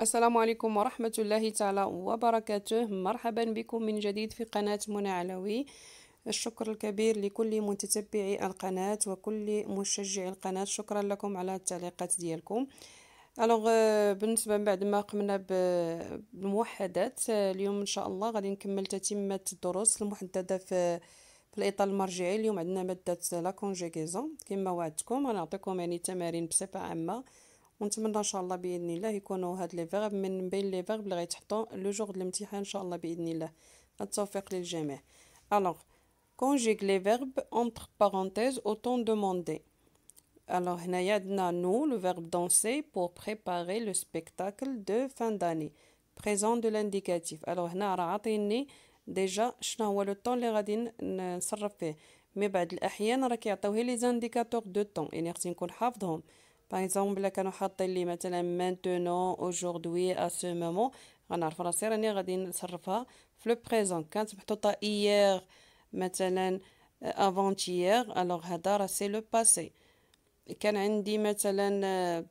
السلام عليكم ورحمة الله تعالى وبركاته. مرحبا بكم من جديد في قناة منى علوي. الشكر الكبير لكل متتبعي القناة وكل مشجعي القناة، شكرا لكم على التعليقات ديالكم. بالنسبة بعد ما قمنا بالموحدات، اليوم إن شاء الله غادي نكمل تتمة الدروس المحددة في الإطار المرجعي. اليوم عندنا مادة لا كونجيغيزون كما وعدتكم، غنعطيكم يعني تمارين بصفة عامة، ونتمنى ان شاء الله باذن الله يكونوا هاد لي فيرب من بين لي فيرب اللي غيتحطوا لو جور د الامتحان ان شاء الله باذن الله. التوفيق للجميع. alors conjugue les verbes entre parenthèses au temps demandé. alors هنايا عندنا nous le verbe danser pour préparer le spectacle de fin d'année, présent de l'indicatif. alors هنا راه عاطيني ديجا شنو هو لو طون اللي غادي نصرف فيه، مي بعد الاحيان راه كيعطيوه لي زانديكاتور دو طون، يعني خصني نكون حافظهم. باغ اكزومبل الا كانوا حاطين لي مثلا maintenant aujourd'hui à ce moment، غنعرف راسي راني غادي نصرفها في لو بريزون. كانت محطوطه hier مثلا avant hier، alors هذا راه سي لو باسي. كان عندي مثلا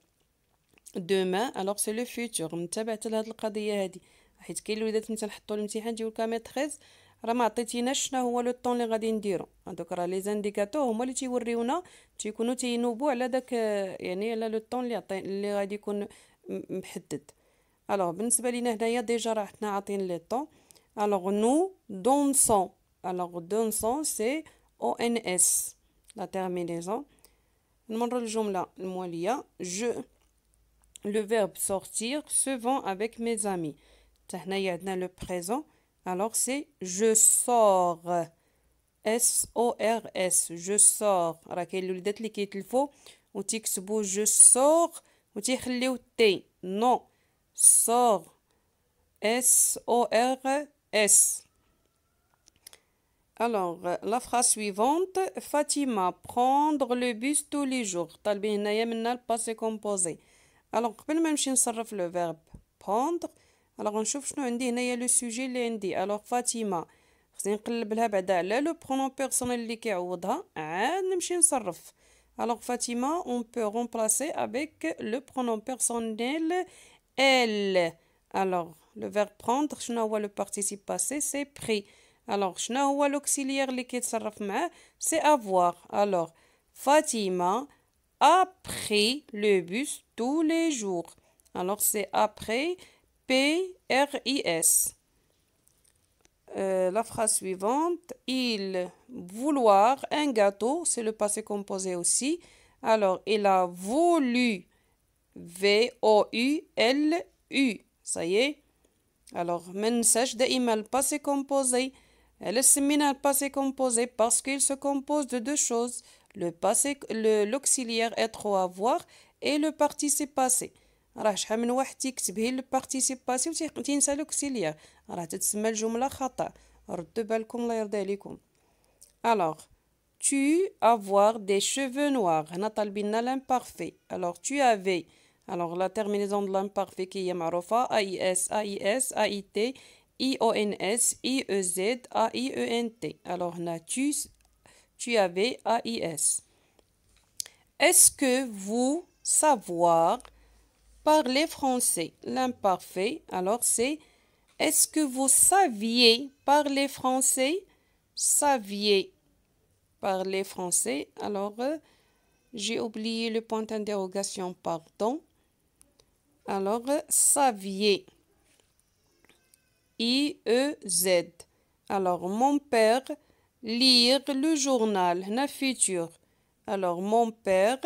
demain، alors سي لو فيتور. متابعه لهاد القضيه هادي، حيت كاين الوليدات ملي تنحطوا الامتحان تيقول لك ميتريس راه ما عطيتيناش شنو هو لو طون اللي غادي نديرو. هذوك راه لي زانديكاتور هما اللي تيوريونا، تيكونوا تينوبوا على داك يعني على لو طون اللي غادي يكون محدد. بالنسبه لينا هنايا ديجا راه حنا عاطين لي طون. نو دونسون، دونسون سي او ان اس لا تيرمينيزون. نمروا الجمله المواليه. جو le verbe sortir se vend avec mes amis. هنايا عندنا لو بريزون، alors c'est je sors، S O R S، je sors. راه كاين الوليدات اللي كيتلفوا وتيكتبوا je sors وتيخليو تي، non sors S O R S. la phrase suivante. Fatima prendre le bus tous les jours. طالبين هنايا منا الباسي كومبوزي. قبل ما نمشي نصرف لو فيرب prendre، غنشوف شنو عندي هنايا لو سوجي اللي عندي. فاطمه خصني نقلب لها بعدا على لو برونون بيرسونيل اللي كيعوضها، عاد نمشي نصرف. فاطمه on peut remplacer avec le pronom personnel elle. le verbe prendre شنو هو لو participe passé؟ c'est pris. شنو هو l'auxiliaire اللي كيتصرف معاه؟ c'est avoir. Fatima a pris le bus tous les jours. c'est après P-R-I-S. La phrase suivante. Il vouloir un gâteau, c'est le passé composé aussi. Il a voulu, V-O-U-L-U. Ça y est. ما ننساش دائما الباسي كومبوزي. علاش سميناه الباسي كومبوزي؟ parce qu'il se compose de deux choses. l'auxiliaire être ou avoir et le participe passé. راه شحال من واحد تيكتب غير لو بارتيسيب باسي وتينسى لوكسيليير، راه تتسمى الجمله خطا. ردوا بالكم الله يرضي عليكم. tu avoir des cheveux noirs، هنا طالبين لنا l'imparfait. tu avais، la terminaison de l'imparfait qui est معروفه AIS AIS AIT IONS IEZ AIENT. هنا tu avais AIS. Est-ce que vous savoir parler français? L'imparfait, c'est est-ce que vous saviez parler français? Saviez parler français. J'ai oublié le point d'interrogation, pardon. Saviez. IEZ. Mon père lire le journal. هنا futur. mon père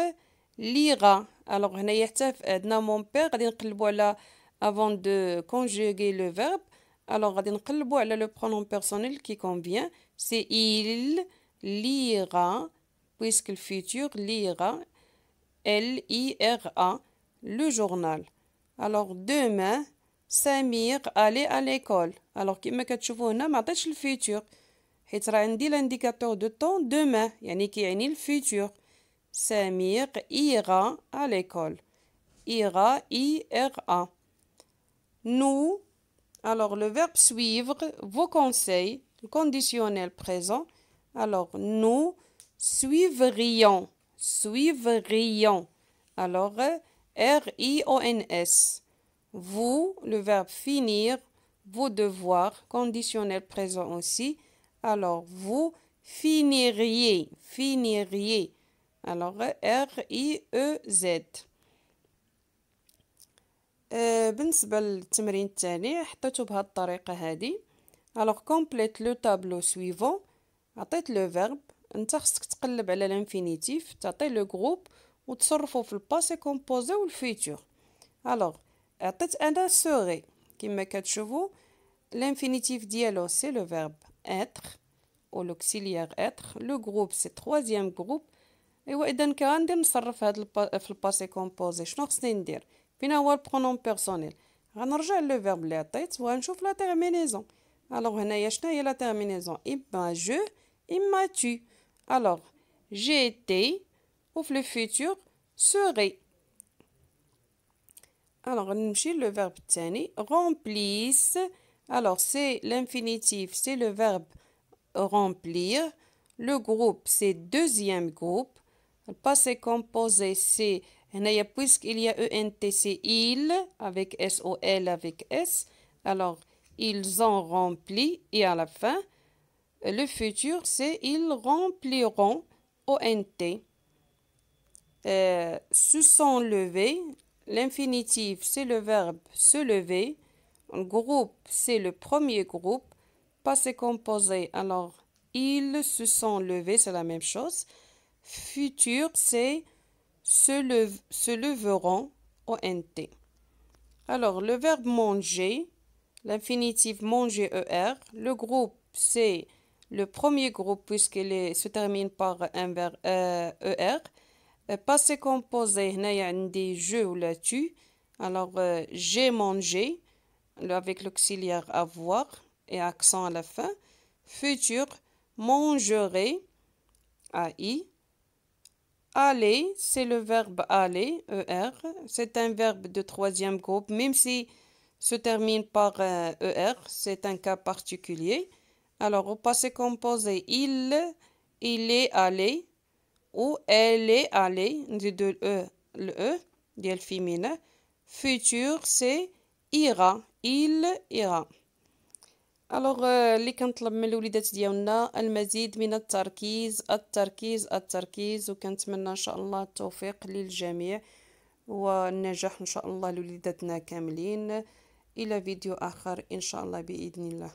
lira. هنايا حتى عندنا mon père غادي نقلبوا على avant de conjuguer le verbe. غادي نقلبوا على le pronom personnel qui convient. c'est il lira, puisque le futur lira, L-I-R-A, le journal. demain Samir allait à l'école. كما كتشوفوا هنا ما عطيتش الفيتور، حيت راه عندي l'indicateur de temps demain، يعني كيعني الفيتور. Samir ira à l'école. Ira, I-R-A. Nous, le verbe suivre, vos conseils, le conditionnel présent. Nous suivrions. Suivrions. R-I-O-N-S. vous, le verbe finir, vos devoirs, conditionnel présent aussi. Alors, vous finiriez, finiriez. Alors, R-I-E-Z. بالنسبة للتمرين الثاني حطيته بهذه الطريقة هذه. Alors, complète le tableau suivant. عطيت لو فيرب، انت خصك تقلب على الانفينيتيف، تعطي لو جروب وتصرفو في الباسي كومبوزي والفيتور. الوغ عطيت انا سوغي، كما كتشوفوا l'infinitif ديالو سي لو فيرب être ou l'auxiliaire être. لو جروب سي troisième جروب. ايوا اذا كندير نصرف هاد في الباسي كومبوزي، شنو خصني ندير؟ فين هو البرونوم بيرسونيل؟ غنرجع لو فيرب اللي عطيت وغنشوف لا تيرمينيزون. الوغ هنايا شنو هي لا تيرمينيزون؟ اما جو اما tu. Alors, j'ai été, ou le futur, serai. Alors, le verbe tani, remplisse. Alors, c'est l'infinitif, c'est le verbe remplir. Le groupe, c'est deuxième groupe. Le passé composé, c'est, puisqu'il y a ENT, c'est il, avec S-O-L, avec S. Alors, ils ont rempli, et à la fin, le futur, c'est ils rempliront, ONT. Se sont levés. L'infinitif, c'est le verbe se lever. Le groupe, c'est le premier groupe. Passé composé, alors ils se sont levés, c'est la même chose. Futur, c'est se leveront, ONT. Alors, le verbe manger, l'infinitif manger, ER. Le groupe, c'est le premier groupe puisqu'il se termine par un verbe ER. Passé composé, هنايا عندي je ou la tu. Alors, j'ai mangé, avec l'auxiliaire avoir et accent à la fin. Futur, mangerai, AI. Aller, c'est le verbe aller, ER. C'est un verbe de troisième groupe, même si se termine par ER, c'est un cas particulier. Alors, au passé composé, il est allé, ou elle est allée, de le E, ديال féminin. Futur, c'est ira, il ira. Alors, اللي كنطلب من الوليدات ديالنا المزيد من التركيز التركيز التركيز، وكنتمنى ان شاء الله التوفيق للجميع والنجاح ان شاء الله لوليداتنا كاملين. الى فيديو اخر ان شاء الله باذن الله.